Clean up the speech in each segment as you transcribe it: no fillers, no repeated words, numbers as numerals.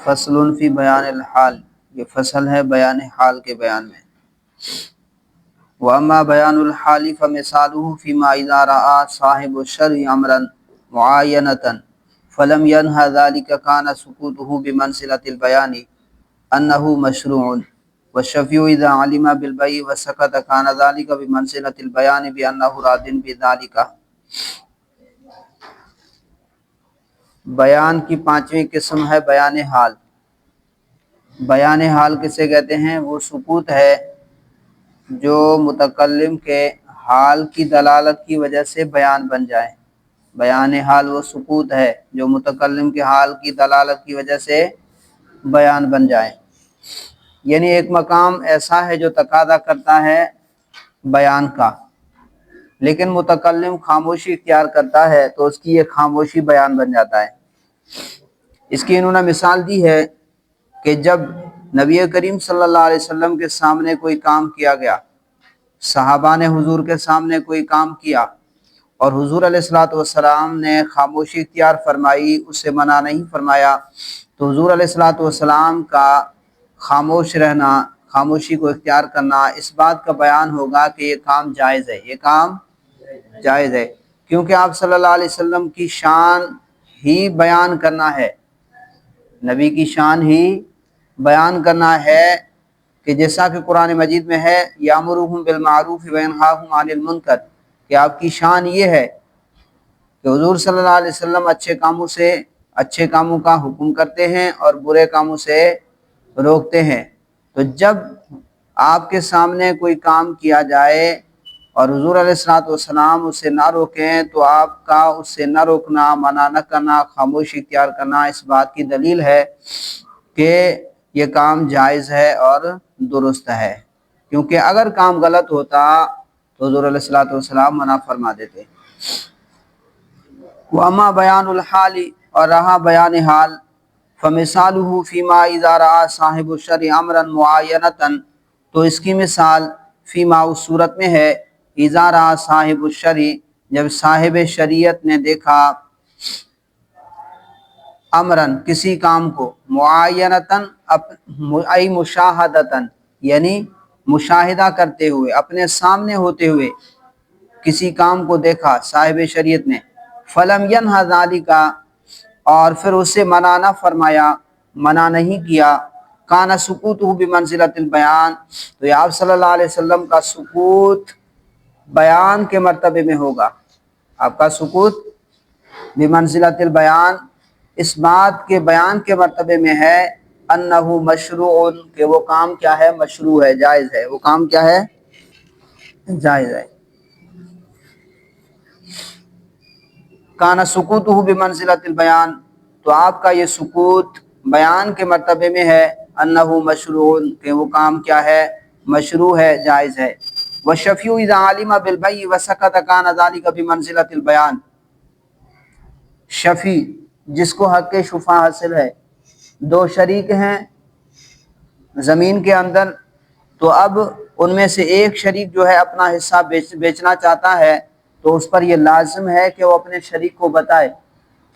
فصل فی بیان الحال، یہ فصل ہے بیان حال کے بیان میں۔ وَأَمَّا بَيَانُ الْحَالِ فَمِثَالُهُ فِيمَا إِذَا رَأَى صَاحِبُ الشَّرْعِ أَمْرًا مُعَيَّنَةً فَلَمْ يَنْهَ ذَلِكَ كَانَ سُكُوتُهُ بِمَنْزِلَةِ الْبَيَانِ أَنَّهُ مَشْرُوعٌ، وَالشَّفِيعُ إِذَا عَلِمَ بِالْبَيْعِ وَسَكَتَ كَانَ ذَلِكَ بِمَنْزِلَةِ الْبَيَانِ بِأَنَّهُ رَاضٍ بِذَلِكَ۔ بیان کی پانچویں قسم ہے بیان حال۔ بیان حال کسے کہتے ہیں؟ وہ سکوت ہے جو متکلم کے حال کی دلالت کی وجہ سے بیان بن جائے۔ بیان حال وہ سکوت ہے جو متکلم کے حال کی دلالت کی وجہ سے بیان بن جائے، یعنی ایک مقام ایسا ہے جو تقاضا کرتا ہے بیان کا، لیکن متکلم خاموشی اختیار کرتا ہے تو اس کی یہ خاموشی بیان بن جاتا ہے۔ اس کی انہوں نے مثال دی ہے کہ جب نبی کریم صلی اللہ علیہ وسلم کے سامنے کوئی کام کیا گیا، صحابہ نے حضور کے سامنے کوئی کام کیا اور حضور علیہ السلام نے خاموشی اختیار فرمائی، اسے منع نہیں فرمایا، تو حضور علیہ السلام کا خاموش رہنا، خاموشی کو اختیار کرنا، اس بات کا بیان ہوگا کہ یہ کام جائز ہے، یہ کام جائز ہے، کیونکہ آپ صلی اللہ علیہ وسلم کی شان ہی بیان کرنا ہے، نبی کی شان ہی بیان کرنا ہے، کہ جیسا کہ قرآن مجید میں ہے یامرہم بالمعروف وینہاہم عن المنکر، کہ آپ کی شان یہ ہے کہ حضور صلی اللہ علیہ وسلم اچھے کاموں کا حکم کرتے ہیں اور برے کاموں سے روکتے ہیں۔ تو جب آپ کے سامنے کوئی کام کیا جائے اور حضور علیہ السلام اسے نہ روکیں تو آپ کا اس سے نہ روکنا، منع نہ کرنا، خاموشی اختیار کرنا اس بات کی دلیل ہے کہ یہ کام جائز ہے اور درست ہے، کیونکہ اگر کام غلط ہوتا تو حضور علیہ السلام منع فرما دیتے۔ وَأَمَّا بَيَانُ الْحَالِ، اور رہا بیان حال، فَمِثَالُهُ فِيمَا إِذَا رَأَى صَاحِبُ الشَّرْعِ أَمْرًا مُعَيَّنَةً، تو اس کی مثال فیما اس صورت میں ہے اِذَا رَأَى صَاحِبُ الشَّرْعِ، جب صاحب شریعت نے دیکھا، امرن کسی کام کو، معینتاً ای مشاہدتاً، یعنی مشاہدہ کرتے ہوئے، اپنے سامنے ہوتے ہوئے کسی کام کو دیکھا صاحب شریعت نے، فلم ینہ ذالک، اور پھر اسے منع نہ فرمایا، منع نہیں کیا، کان سکوتہ بمنزلۃ البیان، تو آپ صلی اللہ علیہ وسلم کا سکوت بیان کے مرتبے میں ہوگا، آپ کا سکوت بمنزلۃ البیان اس بات کے بیان کے مرتبے میں ہے، انہ مشروع، کہ وہ کام کیا ہے؟ مشروع ہے، جائز ہے، وہ کام کیا ہے؟ جائز ہے۔ کان سکوتہ بمنزلۃ البیان، تو آپ کا یہ سکوت بیان کے مرتبے میں ہے، انہ مشروع، کہ وہ کام کیا ہے؟ مشروع ہے، جائز ہے۔ والشفیع اذا علم بالبیع وسکت کان ذلک بمنزلۃ البیان، شفیع جس کو حق شفا حاصل ہے، دو شریک ہیں زمین کے اندر، تو اب ان میں سے ایک شریک جو ہے اپنا حصہ بیچنا چاہتا ہے، تو اس پر یہ لازم ہے کہ وہ اپنے شریک کو بتائے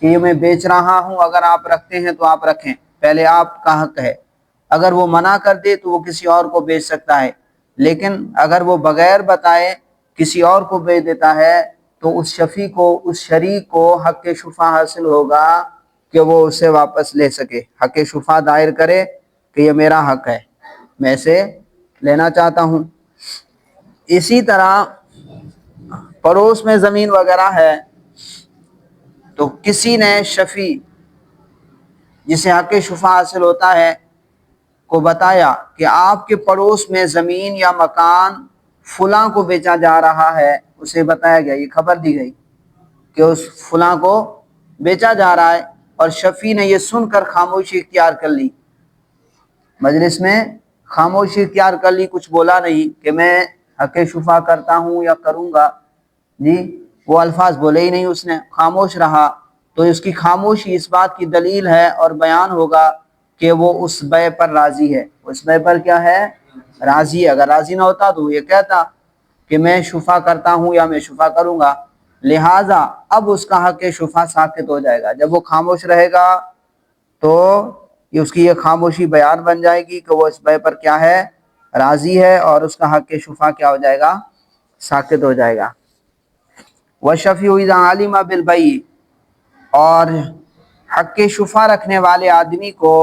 کہ یہ میں بیچ رہا ہوں، اگر آپ رکھتے ہیں تو آپ رکھیں، پہلے آپ کا حق ہے۔ اگر وہ منع کر دے تو وہ کسی اور کو بیچ سکتا ہے، لیکن اگر وہ بغیر بتائے کسی اور کو بیچ دیتا ہے تو اس شفیع کو، اس شریک کو حق شفا حاصل ہوگا کہ وہ اسے واپس لے سکے، حق شفا دائر کرے کہ یہ میرا حق ہے، میں اسے لینا چاہتا ہوں۔ اسی طرح پڑوس میں زمین وغیرہ ہے تو کسی نے شفیع جسے حق شفا حاصل ہوتا ہے کو بتایا کہ آپ کے پڑوس میں زمین یا مکان فلاں کو بیچا جا رہا ہے، اسے بتایا گیا، یہ خبر دی گئی کہ اس فلاں کو بیچا جا رہا ہے، اور شفیع نے یہ سن کر خاموشی اختیار کر لی، مجلس میں خاموشی اختیار کر لی، کچھ بولا نہیں کہ میں حق شفا کرتا ہوں یا کروں گا، جی وہ الفاظ بولے ہی نہیں، اس نے خاموش رہا، تو اس کی خاموشی اس بات کی دلیل ہے اور بیان ہوگا کہ وہ اس بیع پر راضی ہے، اس بیع پر کیا ہے؟ راضی ہے۔ اگر راضی نہ ہوتا تو وہ یہ کہتا کہ میں شفا کرتا ہوں یا میں شفا کروں گا، لہٰذا اب اس کا حق شفا ساقط ہو جائے گا۔ جب وہ خاموش رہے گا تو یہ اس کی یہ خاموشی بیان بن جائے گی کہ وہ اس بے پر کیا ہے، راضی ہے، اور اس کا حق شفا کیا ہو جائے گا، ساکت ہو جائے گا۔ وَالشَّفِيعُ إِذَا عَلِمَ بِالْبَيِّ، اور حق شفا رکھنے والے آدمی کو،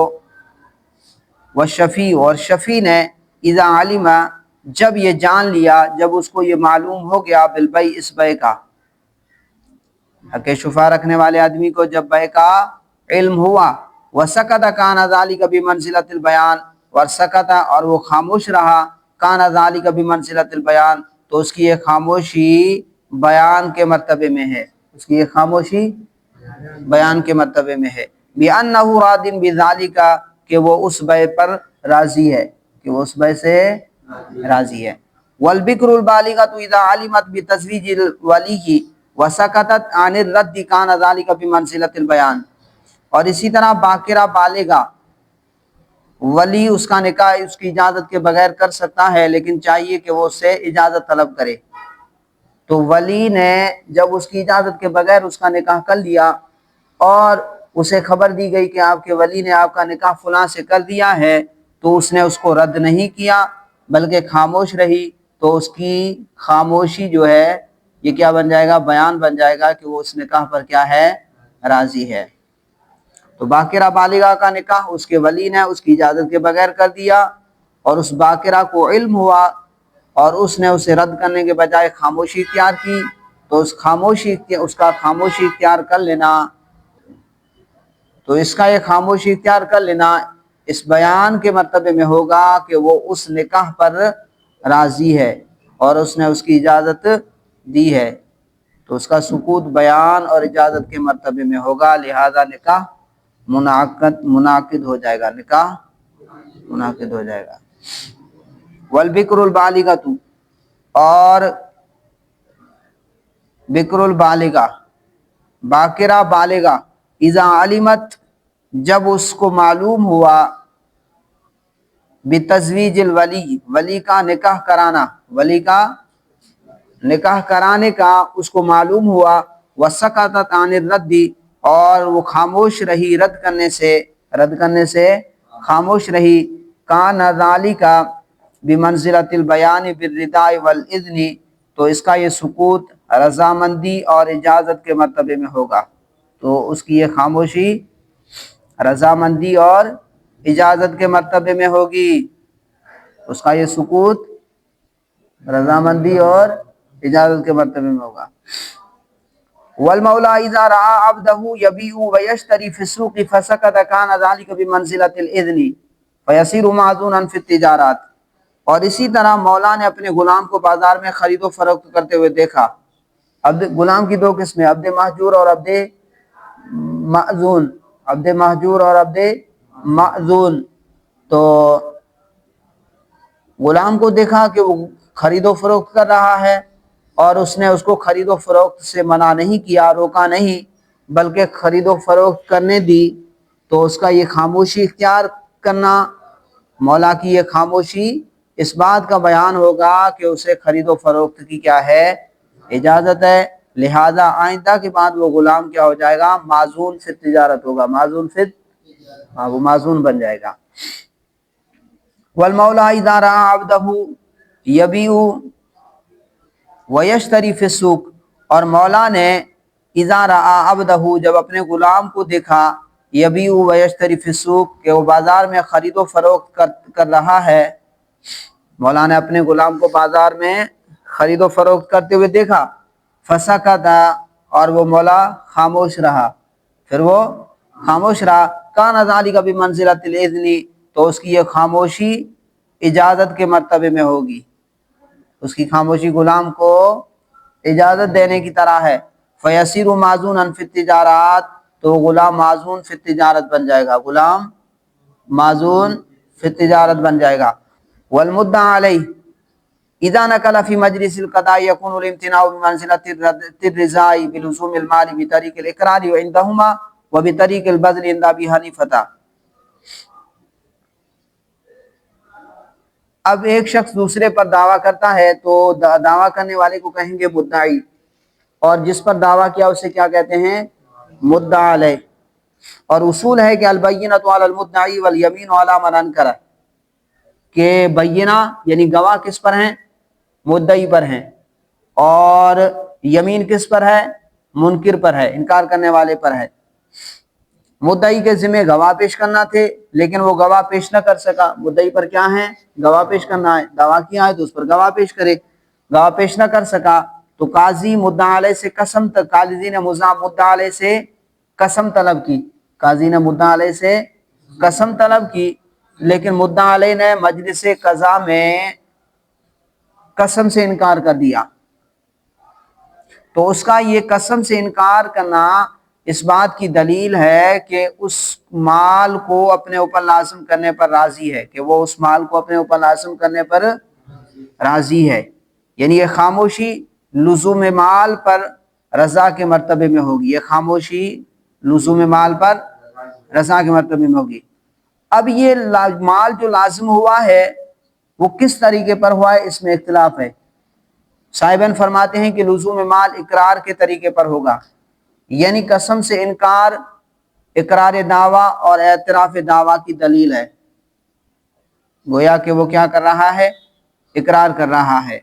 والشفیع، اور شفیع نے، اذا علم، جب یہ جان لیا، جب اس کو یہ معلوم ہو گیا، بالبیع، اس بے کا، حق شفا رکھنے والے آدمی کو جب بے کا علم ہوا، وسکت کان ذلک بمنزلۃ البیان، اور سکت، اور وہ خاموش رہا، کان ذلک بمنزلۃ البیان، تو اس کی یہ خاموشی بیان کے مرتبے میں ہے، اس کی یہ خاموشی بیان کے مرتبے میں ہے، بِأَنَّهُ رَاضٍ بِذَلِكَ، کہ وہ اس بے پر راضی ہے، کہ وہ اس بے سے راضی ہے۔ وَالْبِكْرُ الْبَالِغَةُ إِذَا عَلِمَتْ بِتَزْوِيجِ الْوَلِيِّ وَسَكَتَتْ عَنِ الرَّدِّ كَانَ ذَلِكَ بِمَنزِلَةِ الْبَيَانِ، اور اسی طرح باقرہ بالغہ، ولی اس کا نکاح اس کی اجازت کے بغیر کر سکتا ہے، لیکن چاہیے کہ وہ اس سے اجازت طلب کرے۔ تو ولی نے جب اس کی اجازت کے بغیر اس کا نکاح کر لیا، اور اسے خبر دی گئی کہ آپ کے ولی نے آپ کا نکاح فلاں سے کر دیا ہے، تو اس نے اس کو رد نہیں کیا بلکہ خاموش رہی، تو اس کی خاموشی جو ہے یہ کیا بن جائے گا، بیان بن جائے گا کہ وہ اس نکاح پر کیا ہے، راضی ہے۔ تو باقرہ بالغہ کا نکاح اس کے ولی نے اس کی اجازت کے بغیر کر دیا، اور اس باقرہ کو علم ہوا، اور اس نے اسے رد کرنے کے بجائے خاموشی اختیار کی، تو اس کا خاموشی اختیار کر لینا، تو اس کا یہ خاموشی اختیار کر لینا اس بیان کے مرتبے میں ہوگا کہ وہ اس نکاح پر راضی ہے اور اس نے اس کی اجازت دی ہے، تو اس کا سکوت بیان اور اجازت کے مرتبے میں ہوگا، لہذا نکاح منعقد ہو جائے گا، نکاح منعقد ہو جائے گا۔ والبکر البالغۃ، اور بکر البالغہ، باقرہ بالغہ، اذا علمت، جب اس کو معلوم ہوا، بتزویج الولی، ولی کا نکاح کرانا، ولی کا نکاح کرانے کا اس کو معلوم ہوا، وسکتت عن الرد، اور وہ خاموش رہی رد کرنے سے خاموش رہی، کان ذالک بمنزلۃ البیان بالرداء والاذن، تو اس کا یہ سکوت رضامندی اور اجازت کے مرتبے میں ہوگا، تو اس کی یہ خاموشی رضامندی اور اجازت کے مرتبے میں ہوگی، اس کا یہ سکوت رضامندی اور اجازت کے مرتبے میں ہوگا۔ والمولا اذا رأى عبده يبيع ويشتري في السوق فسكت كان ذلك بمنزلة الاذن فيصير معذونا في التجارات، اور اسی طرح مولا نے اپنے غلام کو بازار میں خرید و فروخت کرتے ہوئے دیکھا۔ عبد غلام کی دو قسمیں، عبد مہجور اور عبد معذون، عبد مہجور اور عبد معذون، تو غلام کو دیکھا کہ وہ خرید و فروخت کر رہا ہے، اور اس نے اس کو خرید و فروخت سے منع نہیں کیا، روکا نہیں، بلکہ خرید و فروخت کرنے دی، تو اس کا یہ خاموشی اختیار کرنا، مولا کی یہ خاموشی اس بات کا بیان ہوگا کہ اسے خرید و فروخت کی کیا ہے، اجازت ہے، لہذا آئندہ کے بعد وہ غلام کیا ہو جائے گا، معذون فی التجارت ہوگا، معذون فی، وہ معذون بن جائے گا۔ والمولا اذا رأى عبده يبيع ويشتري في السوق، اور مولا نے اذا رأى عبده، جب اپنے غلام کو دیکھا، يبيع ويشتري في السوق، کہ وہ بازار میں خرید و فروخت کر رہا ہے، مولا نے اپنے غلام کو بازار میں خرید و فروخت کرتے ہوئے دیکھا، فسکت، اور وہ مولا خاموش رہا، پھر وہ خاموش رہا، کان ذلک بمنزلۃ الاذن، تو اس کی یہ خاموشی اجازت کے مرتبے میں ہوگی، اس کی خاموشی غلام کو اجازت دینے کی طرح ہے، فیصیر معذونا فی التجارات، تو غلام معذون فی التجارت بن جائے گا، غلام معذون فی التجارت بن جائے گا۔ والمدعى علیہ اذا نقل فی مجلس القضاء یکون الامتناع بمنزلۃ الرضاء بلزوم المال بطریق الاقرار عندهما وبطریق البذل عند ابی حنیفہ۔ اب ایک شخص دوسرے پر دعویٰ کرتا ہے تو دعویٰ کرنے والے کو کہیں گے مدعی، اور جس پر دعویٰ کیا اسے کیا کہتے ہیں، مدعا علیہ۔ اور اصول ہے کہ البینۃ علی المدعی والیمین علی من انکر، کہ بینہ یعنی گواہ کس پر ہیں؟ مدعی پر ہیں، اور یمین کس پر ہے؟ منکر پر ہے، انکار کرنے والے پر ہے۔ مدعی کے ذمہ گواہ پیش کرنا تھے لیکن وہ گواہ پیش نہ کر سکا، مدعی پر کیا ہے؟ گواہ پیش کرنا ہے، دعویٰ کیا ہے تو اس پر گواہ پیش کرے، گواہ پیش نہ کر سکا تو قاضی مدعا علیہ سے قسم، قاضی نے مدعا علیہ سے قسم طلب کی، قاضی نے مدعا علیہ سے قسم طلب کی، لیکن مدعا علیہ نے مجلس قضا میں قسم سے انکار کر دیا، تو اس کا یہ قسم سے انکار کرنا اس بات کی دلیل ہے کہ اس مال کو اپنے اوپر لازم کرنے پر راضی ہے، کہ وہ اس مال کو اپنے اوپر لازم کرنے پر راضی ہے، یعنی یہ خاموشی لزوم مال پر رضا کے مرتبے میں ہوگی، یہ خاموشی لزوم مال پر رضا کے مرتبے میں ہوگی۔ اب یہ مال جو لازم ہوا ہے وہ کس طریقے پر ہوا ہے، اس میں اختلاف ہے۔ صاحبین فرماتے ہیں کہ لزوم مال اقرار کے طریقے پر ہوگا، یعنی قسم سے انکار اقرار دعویٰ اور اعتراف دعویٰ کی دلیل ہے، گویا کہ وہ کیا کر رہا ہے؟ اقرار کر رہا ہے،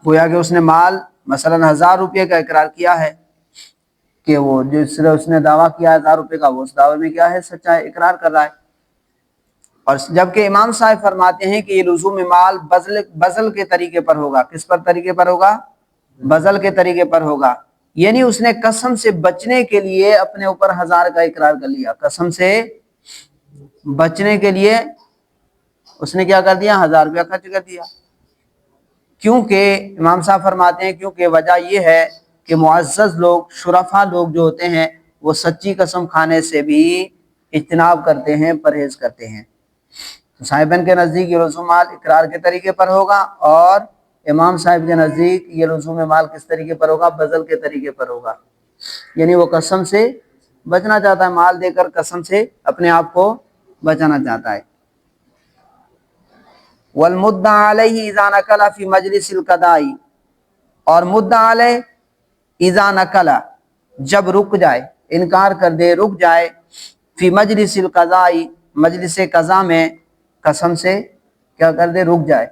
گویا کہ اس نے مال مثلا 1000 روپے کا اقرار کیا ہے، کہ وہ جس سے اس نے دعویٰ کیا 1000 روپے کا، وہ اس دعوے میں کیا ہے؟ سچا ہے، اقرار کر رہا ہے۔ اور جبکہ امام صاحب فرماتے ہیں کہ یہ لزوم مال بذل کے طریقے پر ہوگا، کس پر طریقے پر ہوگا؟ بذل کے طریقے پر ہوگا، یعنی اس نے قسم سے بچنے کے لیے اپنے اوپر 1000 کا اقرار کر لیا، قسم سے بچنے کے لیے اس نے کیا کر دیا؟ 1000 روپیہ خرچ کر دیا، کیونکہ امام صاحب فرماتے ہیں کیونکہ وجہ یہ ہے کہ معزز لوگ، شرفا لوگ جو ہوتے ہیں وہ سچی قسم کھانے سے بھی اجتناب کرتے ہیں، پرہیز کرتے ہیں۔ تو صاحبین کے نزدیک یہ لزوم مال اقرار کے طریقے پر ہوگا، اور امام صاحب کے نزدیک یہ لزوم مال کس طریقے پر ہوگا؟ بذل کے طریقے پر ہوگا، یعنی وہ قسم سے بچنا چاہتا ہے، مال دے کر قسم سے اپنے آپ کو بچانا چاہتا ہے۔ والمدعى علیہ اذا نقل فی مجلس القضاء، اور مدعا علیہ اذا نقل جب رک جائے، انکار کر دے، رک جائے، فی مجلس القضاء مجلس قضا میں، قسم سے کیا کر دے؟ رک جائے،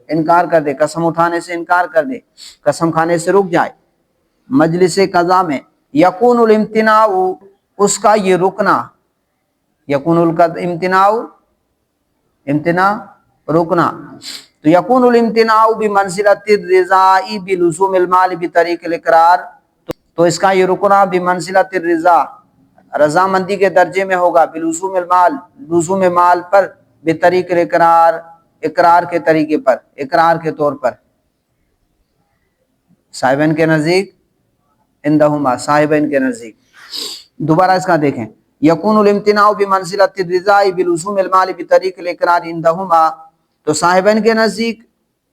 انکار کر دے، قسم اٹھانے سے انکار کر دے، قسم کھانے سے رک جائے مجلس قضا میں، یکون الامتناع، اس کا یہ رکنا، یکون الامتناع، امتناع رکنا، تو یکون الامتناع بمنزلۃ الرضا بلزوم المال بطریق الاقرار، تو اس کا یہ رکنا بمنزلۃ الرضا، رضامندی کے درجے میں ہوگا، بلزوم المال، لزوم مال پر، بطریق الاقرار، اقرار کے طریقے پر، اقرار کے طور پر۔ صاحبین کے نزدیک، عندہما، صاحبین کے نزدیک، دوبارہ اس کا دیکھیں، یکون الامتناع بمنزلۃ الرضا بلزوم المال بطریق الاقرار عندہما، تو صاحبین کے نزدیک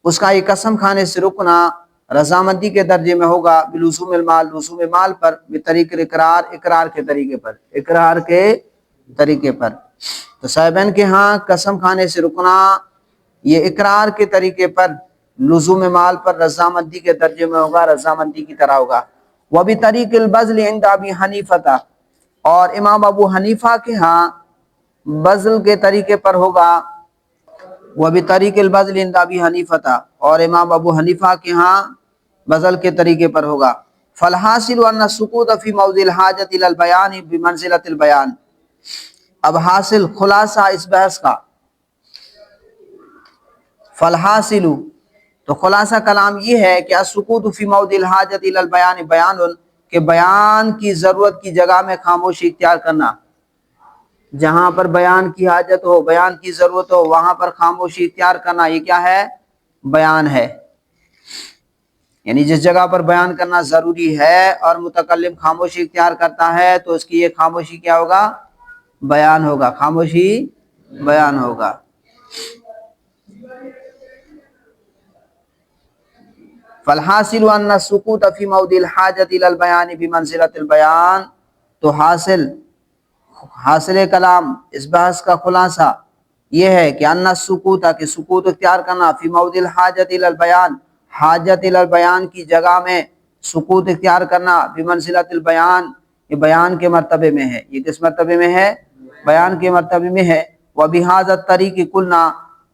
اس کا یہ قسم کھانے سے رکنا رضامندی کے درجے میں ہوگا، بلزوم المال، لزوم مال پر، بطریق الاقرار، اقرار کے طریقے پر، اقرار کے طریقے پر۔ تو صاحبین کے ہاں قسم کھانے سے رکنا یہ اقرار کے طریقے پر، لزوم مال پر، رضامندی کے درجے میں ہوگا، رضامندی کی طرح ہوگا۔ وبطریق البذل عند ابی حنیفہ، اور امام ابو حنیفہ کے ہاں بذل کے طریقے پر ہوگا، وبطریق البذل عند ابی حنیفہ، اور امام ابو حنیفہ کے ہاں بذل کے طریقے پر ہوگا۔ فالحاصل ان السکوت فی موضع الحاجۃ الی البیان بمنزلۃ البیان، اب حاصل، خلاصہ اس بحث کا، فالحاصل، تو خلاصہ کلام یہ ہے کہ السکوت فی موضع الحاجۃ الی البیان بیان، کہ بیان کی ضرورت کی جگہ میں خاموشی اختیار کرنا، جہاں پر بیان کی حاجت ہو، بیان کی ضرورت ہو، وہاں پر خاموشی اختیار کرنا، یہ کیا ہے؟ بیان ہے، یعنی جس جگہ پر بیان کرنا ضروری ہے اور متکلم خاموشی اختیار کرتا ہے تو اس کی یہ خاموشی کیا ہوگا؟ بیان ہوگا، خاموشی بیان ہوگا۔ فالحاصل ان السکوت فی موضع الحاجۃ الی البیان بمنزلۃ البیان، تو حاصل کلام اس بحث کا خلاصہ یہ ہے کہ ان السکوت، کہ سکوت اختیار کرنا، فی موضع الحاجۃ الی البیان، حاجت الی البیان کی جگہ میں سکوت اختیار کرنا، بمنزلۃ البیان، یہ بیان کے مرتبے میں ہے، یہ کس مرتبے میں ہے؟ بیان کے مرتبے میں ہے۔ وَبِهَذَا الطَّرِيقِ قُلْنَا،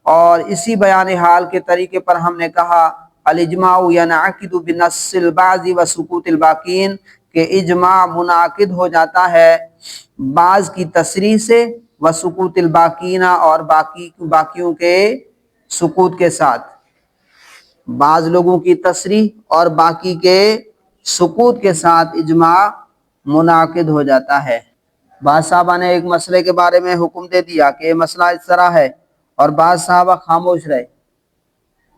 اور اسی بیان حال کے طریقے پر ہم نے کہا الاجماع ينعقد بنص البعض وسکوت الباقین، کہ اجماع منعقد ہو جاتا ہے بعض کی تصریح سے، وسکوت الباقین، اور باقیوں کے سکوت کے ساتھ، بعض لوگوں کی تصریح اور باقی کے سکوت کے ساتھ اجماع منعقد ہو جاتا ہے۔ بعض صحابہ نے ایک مسئلے کے بارے میں حکم دے دیا کہ یہ مسئلہ اس طرح ہے، اور بعض صحابہ خاموش رہے،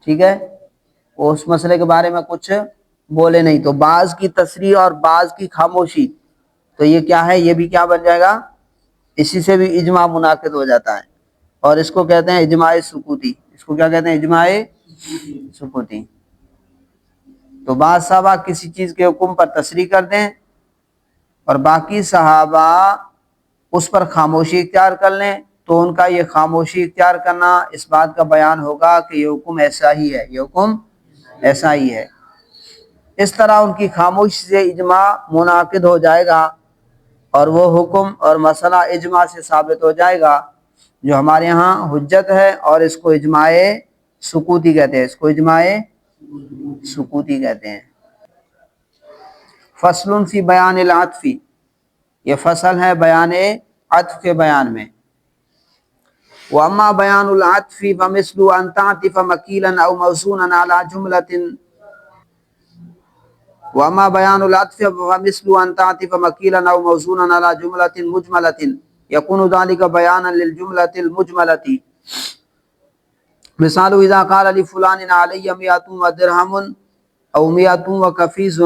ٹھیک ہے، وہ اس مسئلے کے بارے میں کچھ بولے نہیں، تو بعض کی تصریح اور بعض کی خاموشی، تو یہ کیا ہے؟ یہ بھی کیا بن جائے گا؟ اسی سے بھی اجماع منعقد ہو جاتا ہے، اور اس کو کہتے ہیں اجماع سکوتی۔ اس کو کیا کہتے ہیں؟ اجماع سکوتی۔ تو بعض صحابہ کسی چیز کے حکم پر تصریح کر دیں اور باقی صحابہ اس پر خاموشی اختیار کر لیں، تو ان کا یہ خاموشی اختیار کرنا اس بات کا بیان ہوگا کہ یہ حکم ایسا ہی ہے، یہ حکم ایسا ہی ہے۔ اس طرح ان کی خاموشی سے اجماع منعقد ہو جائے گا، اور وہ حکم اور مسئلہ اجماع سے ثابت ہو جائے گا جو ہمارے ہاں حجت ہے، اور اس کو اجماع سکوتی کہتے ہیں، اس کو اجماع سکوتی کہتے ہیں۔ فصل فی بیان العطف، یہ فصل ہے بیان عطف کے بیان میں۔ واما بیان العطف فمثل ان تعطف مکیلا او موصولا علی جملۃ، واما بیان العطف فمثل ان تعطف مکیلا او موصولا علی جملۃ مجملۃ یکون ذلک بیانا للجملۃ المجملۃ۔ مثال اذا قال لفلان علی 100 درہم او 100 کفیز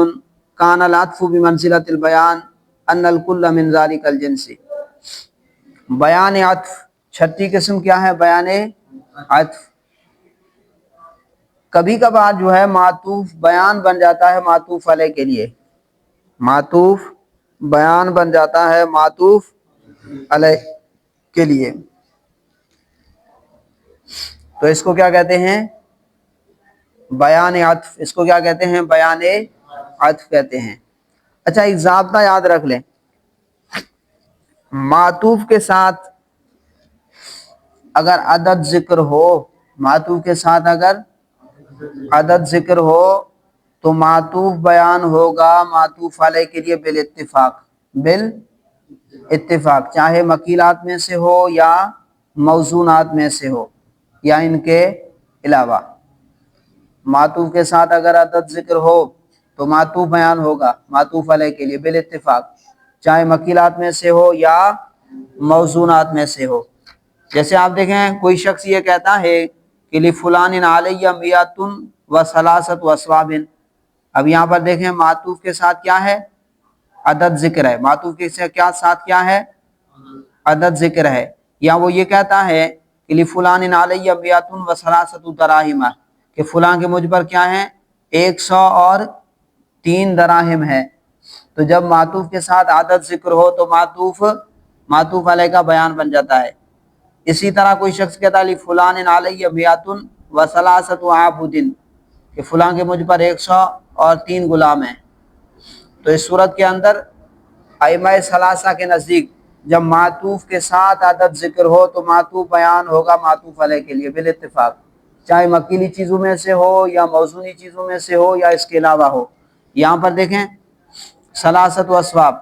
کان العطف بمنزلۃ البیان ان الکل من ذلک الجنس۔ بیان عطف چھٹی قسم کیا ہے؟ بیان عطف۔ کبھی کبھار جو ہے معطوف بیان بن جاتا ہے معطوف علیہ کے لیے، معطوف بیان بن جاتا ہے معطوف علیہ کے لیے، تو اس کو کیا کہتے ہیں؟ بیان عطف۔ اس کو کیا کہتے ہیں؟ بیان عطف کہتے ہیں۔ اچھا، ایک ضابطہ یاد رکھ لیں، معطوف کے ساتھ اگر عدد ذکر ہو، معطوف کے ساتھ اگر عدد ذکر ہو تو معطوف بیان ہوگا معطوف علیہ کے لیے بالاتفاق، بالاتفاق، چاہے مکیلات میں سے ہو یا موزونات میں سے ہو یا ان کے علاوہ۔ معطوف کے ساتھ اگر عدد ذکر ہو تو معطوف بیان ہوگا معطوف علیہ کے لیے بالاتفاق، چاہے مکیلات میں سے ہو یا موزونات میں سے ہو۔ جیسے آپ دیکھیں کوئی شخص یہ کہتا ہے کہ لفلان علی 100 وثلاثۃ اسواب، اب یہاں پر دیکھیں معطوف کے ساتھ کیا ہے؟ عدد ذکر ہے، معطوف کے ساتھ کیا ہے؟ عدد ذکر ہے۔ یا وہ یہ کہتا ہے کہ لفلان علی 100 وثلاثۃ دراہم، کہ فلاں کے مجھ پر کیا ہے؟ 100 اور 3 دراہم ہے۔ تو جب معطوف کے ساتھ عدد ذکر ہو تو معطوف علیہ کا بیان بن جاتا ہے۔ اسی طرح کوئی شخص کہتا ہے لفلان علی 100 وثلاثۃ عبد، کہ فلاں کے مجھ پر 100 اور 3 غلام ہیں۔ تو اس صورت کے اندر ائمہ ثلاثہ کے نزدیک جب معطوف کے ساتھ عدد ذکر ہو تو معطوف بیان ہوگا معطوف علیہ کے لیے بالاتفاق، چاہے مکیلی چیزوں میں سے ہو یا موزونی چیزوں میں سے ہو یا اس کے علاوہ ہو۔ یہاں پر دیکھیں ثلاثۃ اسواب،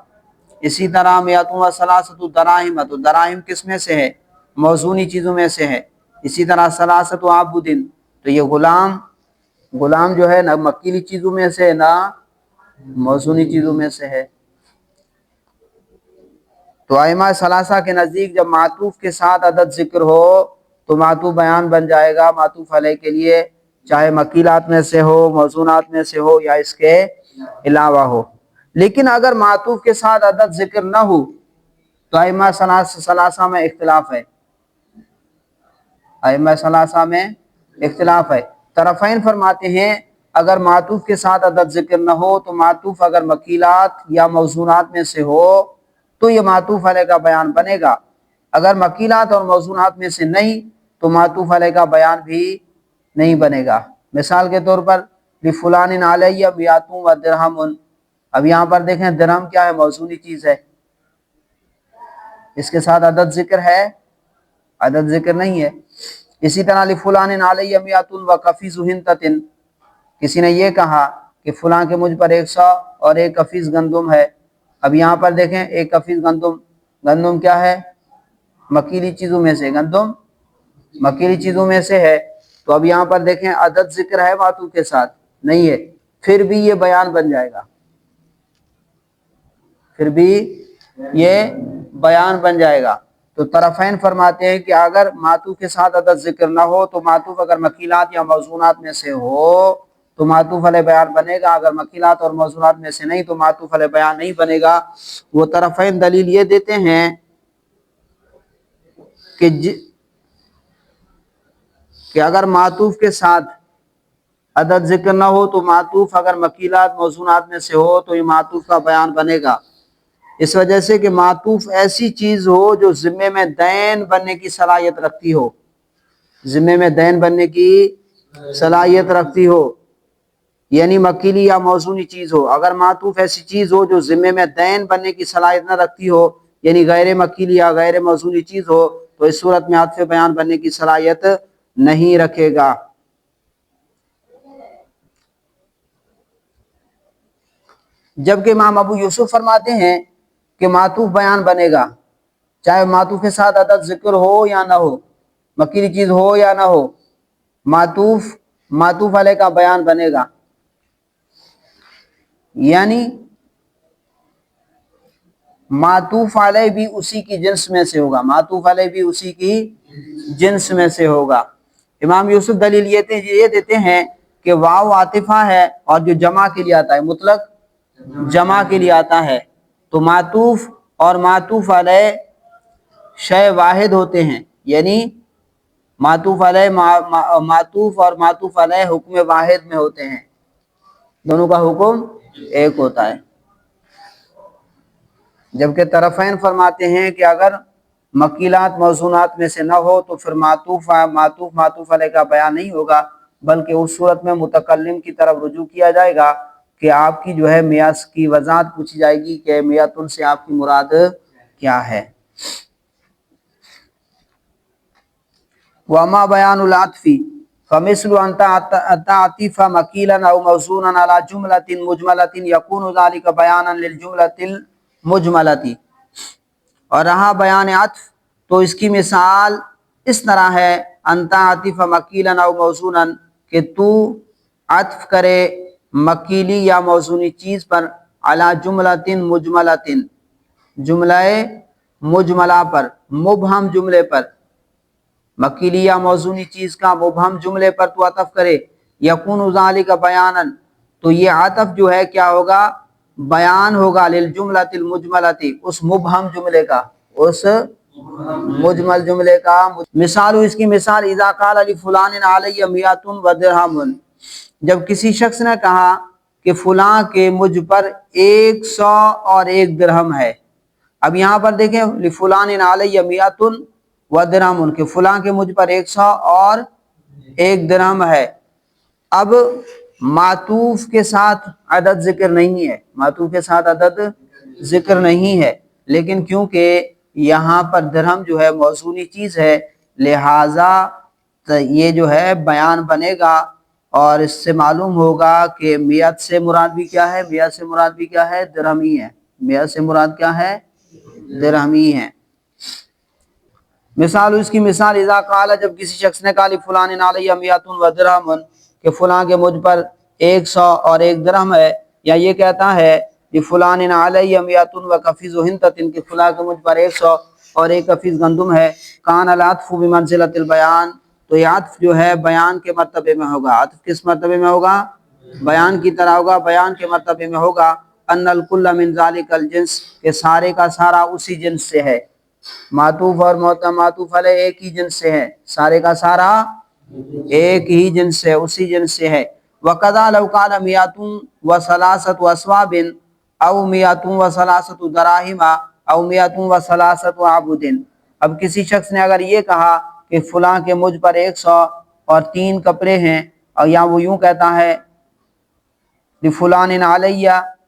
اسی طرح 100 وثلاثۃ دراہم، تو دراہم کس میں سے ہے؟ موزونی چیزوں میں سے ہے۔ اسی طرح ثلاثۃ عبد، تو یہ غلام جو ہے نہ مکیلی چیزوں میں سے نہ موزونی چیزوں میں سے ہے۔ تو ائمہ ثلاثہ کے نزدیک جب معطوف کے ساتھ عدد ذکر ہو تو معطوف بیان بن جائے گا معطوف علیہ کے لیے، چاہے مکیلات میں سے ہو، موزونات میں سے ہو یا اس کے علاوہ ہو۔ لیکن اگر معطوف کے ساتھ عدد ذکر نہ ہو تو ائمہ ثلاثہ میں اختلاف ہے، ائمہ ثلاثہ میں اختلاف ہے۔ طرفین فرماتے ہیں اگر معطوف کے ساتھ عدد ذکر نہ ہو تو معطوف اگر مکیلات یا موزونات میں سے ہو تو یہ معطوف علیہ کا بیان بنے گا، اگر مکیلات اور موزونات میں سے نہیں تو معطوف علیہ کا بیان بھی نہیں بنے گا۔ مثال کے طور پر لفلان علی 100 درہم، اب یہاں پر دیکھیں درہم کیا ہے؟ موصولی چیز ہے، اس کے ساتھ عدد ذکر ہے؟ عدد ذکر نہیں ہے۔ اسی طرح لفلان علی میۃ وقفیز ہنطۃ، کسی نے یہ کہا کہ فلاں کے مجھ پر 100 اور ایک قفیز گندم ہے۔ اب یہاں پر دیکھیں ایک قفیز گندم، گندم کیا ہے؟ مکیلی چیزوں میں سے، گندم مکیلی چیزوں میں سے ہے۔ تو اب یہاں پر دیکھیں عدد ذکر ہے معطوف کے ساتھ؟ نہیں ہے، پھر بھی یہ بیان بن جائے گا، پھر بھی یہ بیان بن جائے گا۔ تو طرفین فرماتے ہیں کہ اگر معطوف کے ساتھ عدد ذکر نہ ہو تو معطوف اگر مکیلات یا موزونات میں سے ہو تو معطوف علیہ بیان بنے گا، اگر مکیلات اور موزونات میں سے نہیں تو معطوف علیہ بیان نہیں بنے گا۔ وہ طرفین دلیل یہ دیتے ہیں کہ اگر معطوف کے ساتھ عدد ذکر نہ ہو تو معطوف اگر مکیلات موزونات میں سے ہو تو یہ معطوف کا بیان بنے گا، اس وجہ سے کہ معطوف ایسی چیز ہو جو ذمے میں دین بننے کی صلاحیت رکھتی ہو، ذمے میں دین بننے کی صلاحیت رکھتی ہو، یعنی مکیلی یا موزونی چیز ہو۔ اگر معطوف ایسی چیز ہو جو ذمے میں دین بننے کی صلاحیت نہ رکھتی ہو، یعنی غیر مکیلی یا غیر موزونی چیز ہو، تو اس صورت میں عطف بیان بننے کی صلاحیت نہیں رکھے گا۔ جبکہ امام ابو یوسف فرماتے ہیں کہ معطوف بیان بنے گا، چاہے معطوف کے ساتھ عدد ذکر ہو یا نہ ہو، مکیلی چیز ہو یا نہ ہو، معطوف علیہ کا بیان بنے گا۔ یعنی معطوف علیہ بھی اسی کی جنس میں سے ہوگا، معطوف علیہ بھی اسی کی جنس میں سے ہوگا۔ امام یوسف دلیل یہ دیتے ہیں کہ واو عاطفہ ہے اور جو جمع کے لیے آتا ہے، مطلق جمع کے لیے آتا ہے، تو معطوف اور معطوف علیہ شے واحد ہوتے ہیں، یعنی معطوف علیہ معطوف اور معطوف علیہ حکم واحد میں ہوتے ہیں، دونوں کا حکم ایک ہوتا ہے۔ جبکہ طرفین فرماتے ہیں کہ اگر مکیلات موزونات میں سے نہ ہو تو پھر معطوف علیہ کا بیان نہیں ہوگا، بلکہ اس صورت میں متکلم کی طرف رجوع کیا جائے گا کہ آپ کی جو ہے میاس کی وضاحت پوچھی جائے گی کہ میاتن سے آپ کی مراد کیا ہے۔ وَمَا بَيَانُ الْعَطْفِ فَمِثْلُ أَن تَعْطِفَ مَكِيلًا أَوْ مَوْصُولًا عَلَى جُمْلَةٍ مُجْمَلَةٍ يَكُونُ ذَلِكَ بَيَانًا لِلْجُمْلَةِ الْمُجْمَلَةِ۔ اور رہا بیان عطف تو اس کی مثال اس طرح ہے، أَن تَعْطِفَ مَكِيلًا أَوْ مَوْصُولًا، کہ تو عطف کرے مکیلی یا موزونی چیز پر، علی جملۃ مجملۃ، جملہ مجملہ پر، مبہم جملے پر، مکیلی یا موزونی چیز کا مبہم جملے پر تو عطف کرے، یکون ذالک بیانا، تو یہ عطف جو ہے کیا ہوگا؟ بیان ہوگا، للجملۃ المجملۃ، اس مبہم جملے کا، اس مجمل جملے کا۔ مثال اس کی مثال، اذا قال لفلان علی میۃ ودرہم، جب کسی شخص نے کہا کہ فلاں کے مجھ پر 100 اور 1 درہم ہے۔ اب یہاں پر دیکھیں لفلان علی میۃ ودرہم، کہ فلاں کے مجھ پر 100 اور 1 درہم ہے۔ اب معطوف کے ساتھ عدد ذکر نہیں ہے، معطوف کے ساتھ عدد ذکر نہیں ہے، لیکن کیونکہ یہاں پر درہم جو ہے موزونی چیز ہے، لہٰذا یہ جو ہے بیان بنے گا، اور اس سے معلوم ہوگا کہ میت سے مراد بھی کیا ہے؟ میت سے مراد بھی کیا ہے؟ درہم ہی ہے، میت سے مراد کیا ہے؟ درہم ہی ہے۔ مثال اس کی مثال، اذا قال، جب کسی شخص نے کہا لفلان علی میۃ ودرہم، کہ فلاں کے مجھ پر 100 اور 1 درہم ہے، یا یہ کہتا ہے لفلان علی میۃ وقفیز ہنطۃ، کہ فلاں کے مجھ پر 100 اور 1 قفیز گندم ہے، کان العطف بمنزلۃ البیان، تو یہ عطف جو ہے بیان کے مرتبے میں ہوگا۔ عطف کس مرتبے میں ہوگا؟ بیان کی طرح ہوگا، بیان کے مرتبے میں ہوگا۔ ان الکل من ذالک الجنس، کہ سارے کا سارا اسی جنس سے ہے، معطوف اور معطوف علیہ ایک ہی جنس سے ہے، سارے کا سارا ایک ہی جنس ہے، اسی جنس سے ہے۔ وَقَذَا لَوْ قَالَ مِیَّةٌ وَثَلَاثَةُ أَصْوَابٍ أَوْ مِیَّةٌ وَثَلَاثَةُ دَرَاہِمَ أَوْ مِیَّةٌ وَثَلَاثَةُ عَبُدٍ، اب کسی شخص نے اگر یہ کہا کہ فلاں کے مجھ پر 100 اور 3 کپڑے ہیں، اور یا وہ یوں کہتا ہے لفلان علی